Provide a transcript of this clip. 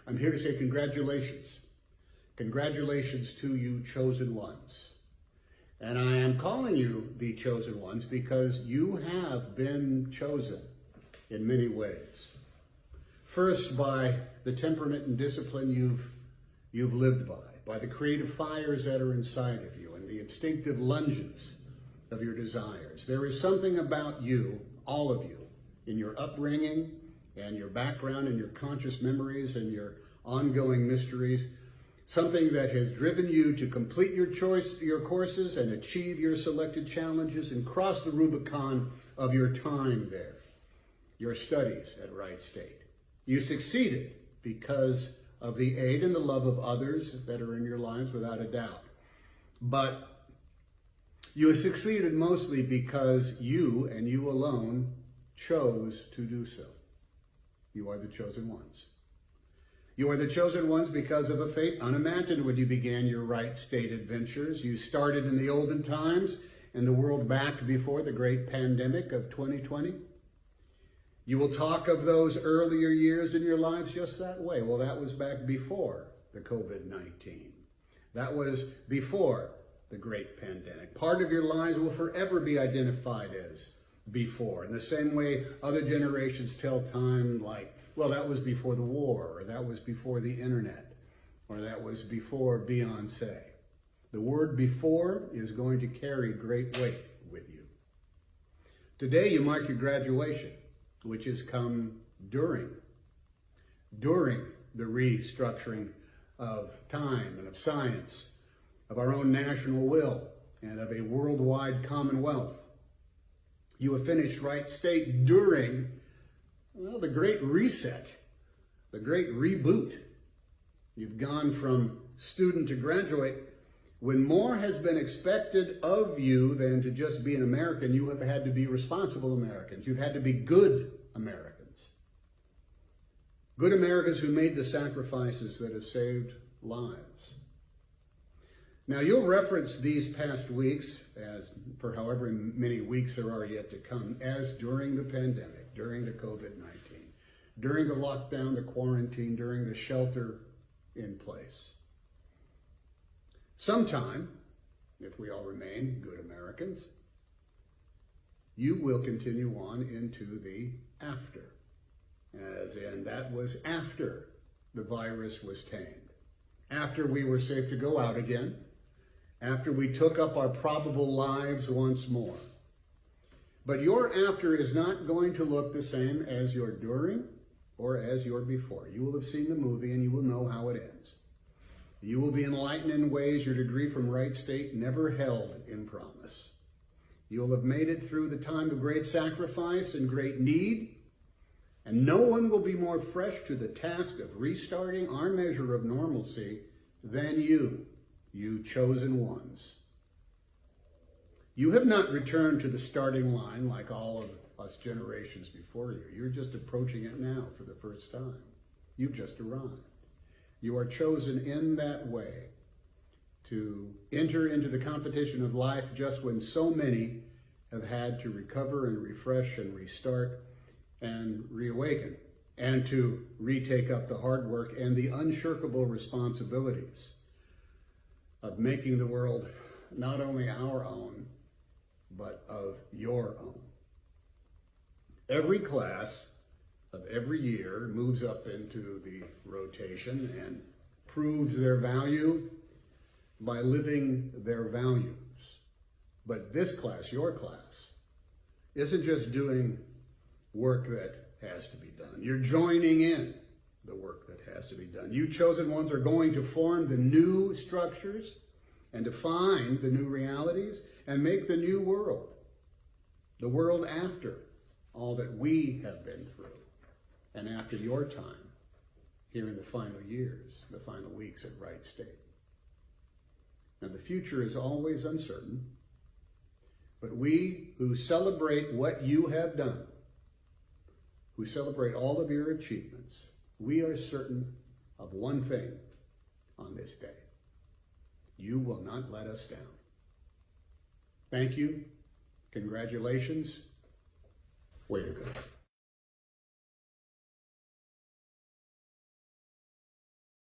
I'm here to say congratulations. Congratulations to you chosen ones. And I am calling you the chosen ones because you have been chosen in many ways. First, by the temperament and discipline you've lived by the creative fires that are inside of you and the instinctive lunges of your desires. There is something about you, all of you, in your upbringing and your background and your conscious memories and your ongoing mysteries, something that has driven you to complete your courses and achieve your selected challenges and cross the Rubicon of your time there, your studies at Wright State. You succeeded because of the aid and the love of others that are in your lives, without a doubt. But you have succeeded mostly because you and you alone chose to do so. You are the chosen ones. You are the chosen ones because of a fate unimagined when you began your Wright State adventures. You started in the olden times in the world back before the great pandemic of 2020. You will talk of those earlier years in your lives just that way. Well, that was back before the COVID-19. That was before the great pandemic. Part of your lives will forever be identified as before. In the same way other generations tell time like, well, that was before the war, or that was before the internet, or that was before Beyonce. The word before is going to carry great weight with you. Today you mark your graduation, which has come during the restructuring of time and of science, of our own national will, and of a worldwide commonwealth. You have finished Wright State during, well, the great reset, the great reboot. You've gone from student to graduate. When more has been expected of you than to just be an American, you have had to be responsible Americans. You've had to be good Americans. Good Americans who made the sacrifices that have saved lives. Now, you'll reference these past weeks, as for however many weeks there are yet to come, as during the pandemic, during the COVID-19, during the lockdown, the quarantine, during the shelter in place. Sometime, if we all remain good Americans, you will continue on into the after, as in that was after the virus was tamed, after we were safe to go out again, after we took up our probable lives once more. But your after is not going to look the same as your during or as your before. You will have seen the movie and you will know how it ends. You will be enlightened in ways your degree from Wright State never held in promise. You will have made it through the time of great sacrifice and great need, and no one will be more fresh to the task of restarting our measure of normalcy than you chosen ones. You have not returned to the starting line like all of us generations before you. You're just approaching it now for the first time. You've just arrived. You are chosen in that way to enter into the competition of life just when so many have had to recover and refresh and restart and reawaken, and to retake up the hard work and the unshirkable responsibilities of making the world not only our own, but of your own. Every class of every year moves up into the rotation and proves their value by living their values. But this class, your class, isn't just doing work that has to be done. You're joining in the work that has to be done. You chosen ones are going to form the new structures and define the new realities and make the new world, the world after all that we have been through and after your time here in the final years, the final weeks at Wright State. Now, the future is always uncertain, but we who celebrate what you have done, who celebrate all of your achievements, we are certain of one thing on this day. You will not let us down. Thank you. Congratulations. Way to go.